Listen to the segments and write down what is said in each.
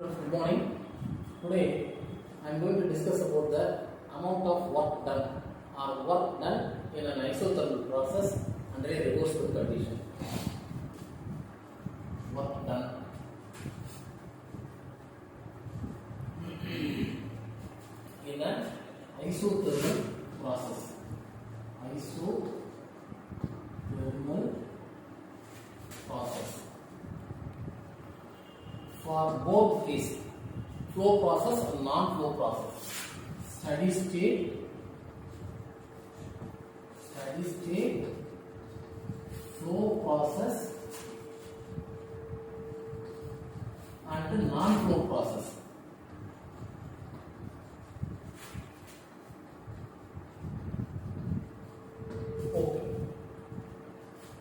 Good morning. Today I am going to discuss about the amount of work done or work done in an isothermal process under a reversible condition. Work done in an isothermal process. Isothermal process. For both these flow process and non-flow process, steady state flow process and the non-flow process. Okay.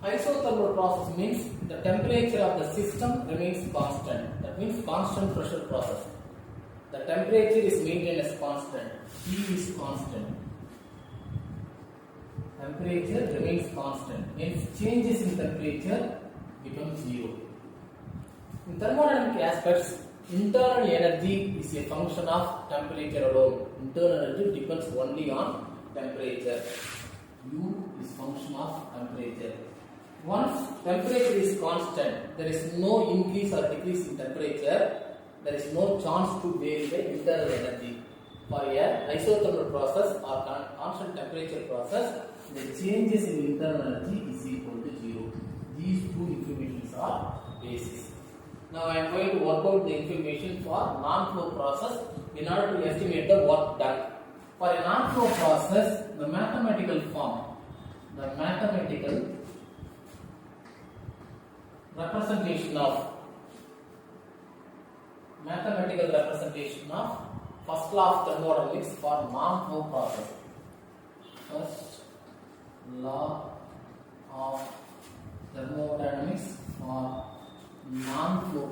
Isothermal process means the temperature of the system remains constant. That means constant pressure process. The temperature is maintained as constant. T is constant. Temperature remains constant. Hence, changes in temperature become zero. In thermodynamic aspects, internal energy is a function of temperature alone. Internal energy depends only on temperature. U is function of temperature. Once temperature is constant, there is no increase or decrease in temperature. There is no chance to vary the internal energy. For a isothermal process or constant temperature process, the changes in internal energy is equal to zero. These two informations are basis. Now I am going to work out the information for non-flow process in order to estimate the work done. For a non-flow process, the mathematical representation of first law of thermodynamics for non-flow process. First law of thermodynamics for non-flow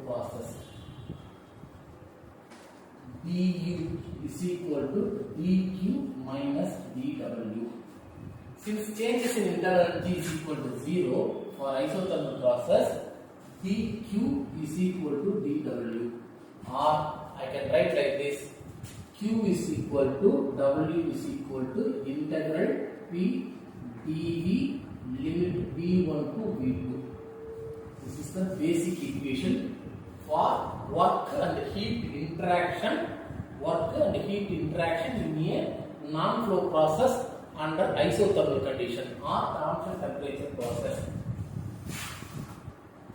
process. dU is equal to dQ minus dW. Since changes in internal energy is equal to 0 for isothermal process, dQ is equal to dW, or I can write like this: Q is equal to W is equal to integral P dV limit V1 to V2. This is the basic equation for work and heat interaction in a non-flow process under isothermal condition or constant temperature process.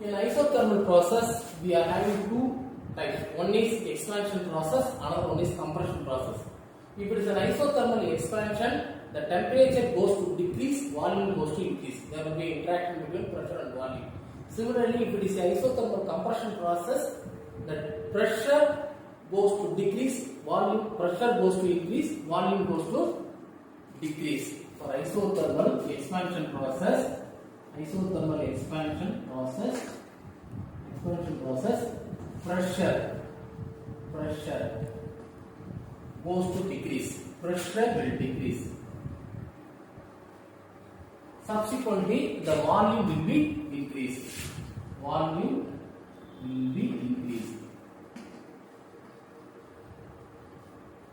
In isothermal process, we are having two types. One is expansion process, another one is compression process. If it is an isothermal expansion, the temperature goes to decrease, volume goes to increase. There will be interaction between pressure and volume. Similarly, if it is an isothermal compression process, the pressure goes to decrease, pressure goes to increase, volume goes to decrease. For isothermal expansion process, pressure goes to decrease, pressure will decrease. Subsequently, the volume will be increased.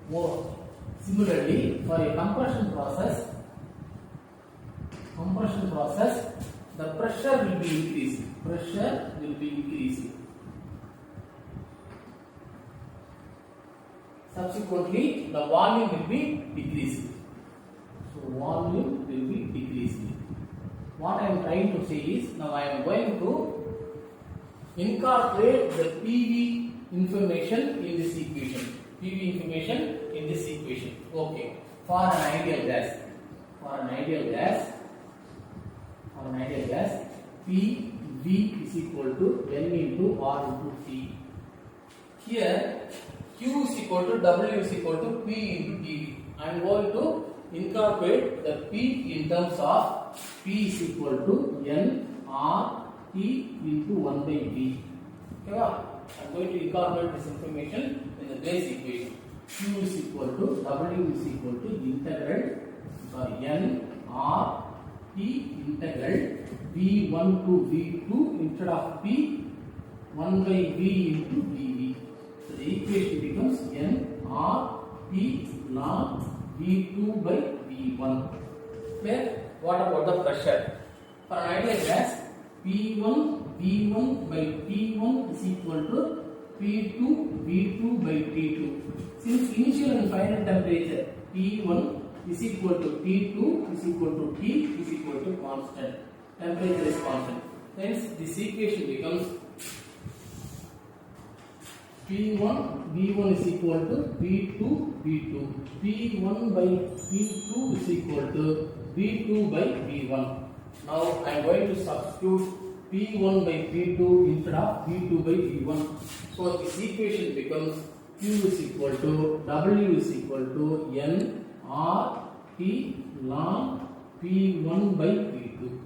More similarly, for a compression process, the pressure will be increasing. Subsequently, the volume will be decreasing. So, volume will be decreasing. What I am trying to say is, now I am going to incorporate the PV information in this equation. Okay. For an ideal gas, PV is equal to N into R into T. Here, Q is equal to W is equal to P into dV. I am going to incorporate the P in terms of P is equal to N R T into 1 by V. Okay, I am going to incorporate this information in the base equation. Q is equal to W is equal to integral N R T integral V1 to V2 instead of P 1 by V into dV. So the equation becomes nRT ln V2 by V1. Clear? What about the pressure? For an ideal gas, P1 V1 by T1 is equal to P2 V2 by T2. Since initial and final temperature T1 is equal to T2 is equal to T is equal to constant. Temperature is constant. Hence, this equation becomes P1 V1 is equal to P2 V2. P1 by P2 is equal to V2 by V1. Now I am going to substitute P1 by P2 instead of P2 by V1. So this equation becomes Q is equal to W is equal to N R T ln P1 by P2.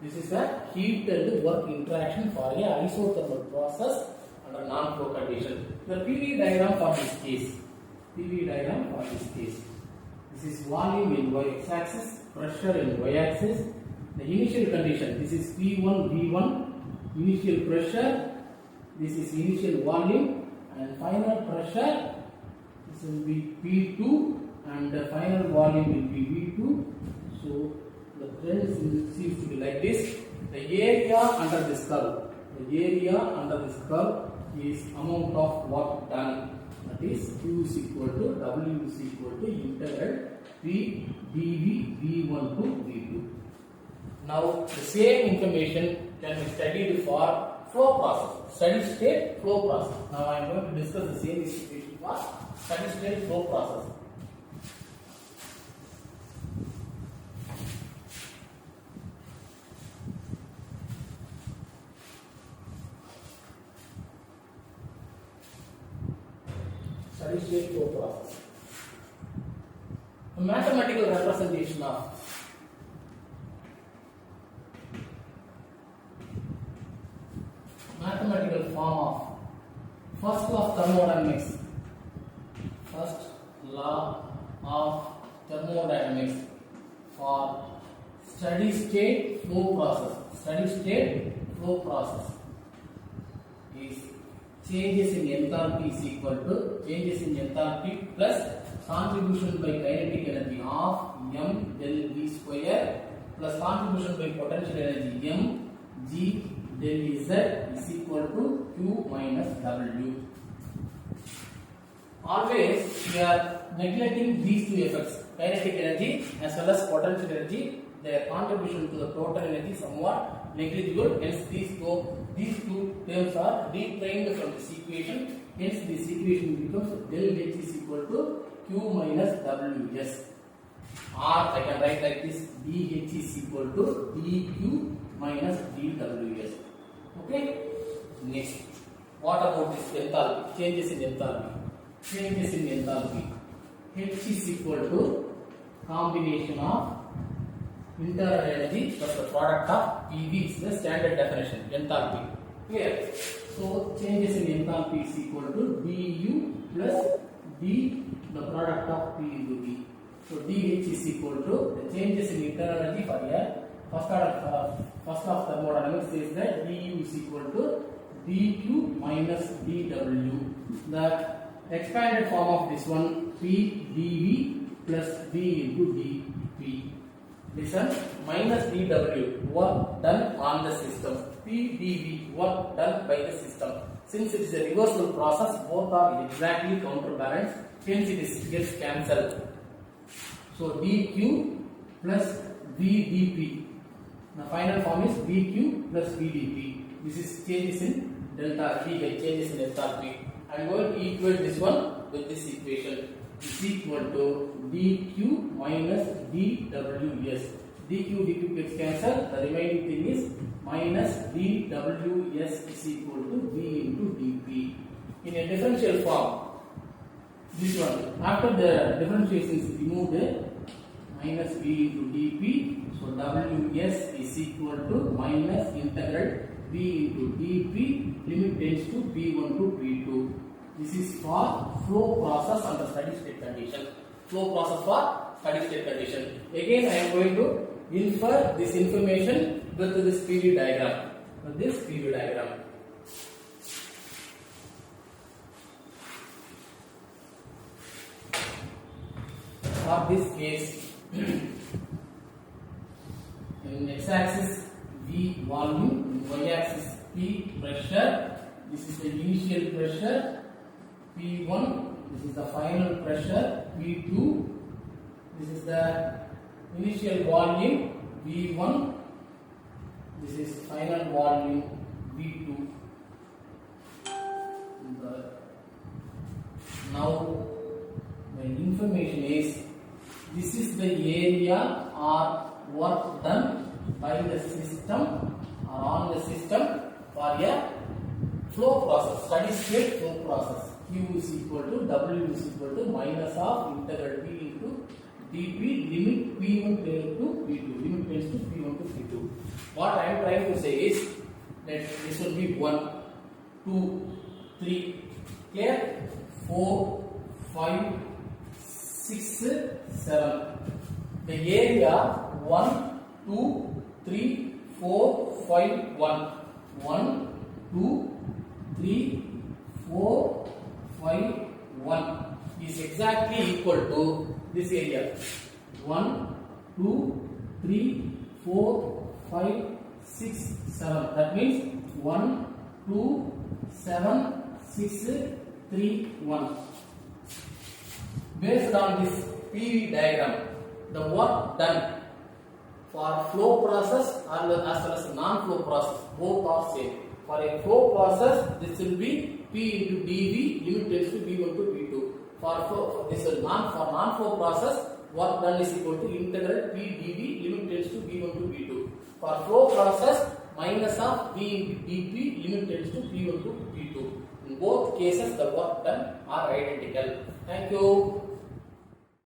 This is a heat and work interaction for a isothermal process under non-flow condition. The PV diagram for this case. PV diagram for this case. This is volume in y-axis, pressure in y-axis. The initial condition, this is P1 V1, initial pressure, this is initial volume, and final pressure, this will be P2, and the final volume will be V2. So the trend seems to be like this. The area under this curve, is amount of work done. That is Q is equal to W is equal to integral P dV V1 to V2. Now the same information can be studied for flow process, steady state flow process. Now I am going to discuss the same situation for steady state flow process. Steady state flow process. A mathematical representation of mathematical form of first law of thermodynamics. First law of thermodynamics for steady state flow process. Steady state flow process is changes in enthalpy is equal to changes in enthalpy plus contribution by kinetic energy of m del V square plus contribution by potential energy m g del Z is equal to Q minus W. Always we are neglecting these two effects, kinetic energy as well as potential energy. Their contribution to the total energy somewhat negligible. Hence these two terms are reprimed from this equation. Hence this equation becomes del H is equal to Q minus Ws. Or I can write like this: dH is equal to dQ minus dWs. Okay. Next, what about this enthalpy? Changes in enthalpy. Changes in enthalpy. H is equal to combination of internal energy plus the product of PV is the standard definition. Enthalpy. Clear? So changes in enthalpy is equal to du plus d, the product of P into V. So dH is equal to the changes in internal energy for a first of thermodynamics says that du is equal to dq minus dw. The expanded form of this one, P dV plus V into dP. Listen, minus dW, work done on the system. P dV, work done by the system. Since it is a reversible process, both are exactly counterbalanced. Hence it gets cancelled. So dQ plus VdP. The final form is dQ plus VdP. This is changes in delta T by changes in enthalpy. I am going to equate this one with this equation. Is equal to dQ minus dWs. dQ gets cancelled. The remaining thing is minus dWs is equal to V into dP. In a differential form, this one, after the differentiation is removed, minus V into dP. So Ws is equal to minus integral V into dP, limit tends to P1 to P2. This is for flow process under steady state condition. Flow process for steady state condition. Again I am going to infer this information with this PV diagram. For this case, in x-axis V volume, in y-axis P pressure. This is the initial pressure P1. This is the final pressure P2. This is the initial volume V1. This is final volume V2. Now the information is, this is the area or work done by the system or on the system for a flow process, steady state flow process. Q is equal to W is equal to minus of integral P into dP limit P1 to P2, limit tends to P1 to P2. What I am trying to say is that this will be 1, 2, 3, clear? 4, 5, 6, 7. The area 1, 2, 3, 4, 5, 1. 1, 2, 3, 4, 5, 1 is exactly equal to this area. 1, 2, 3, 4, 5, 6, 7. That means 1, 2, 7, 6, 3, 1. Based on this PV diagram, the work done for flow process as well as non-flow process, both are same. For a flow process, this will be P into dV, limit tends to V1 to V2. For non-flow process, work done is equal to integral P dV, limit tends to V1 to V2. For flow process, minus of V into dP, limit tends to V1 to V2. In both cases, the work done are identical. Thank you.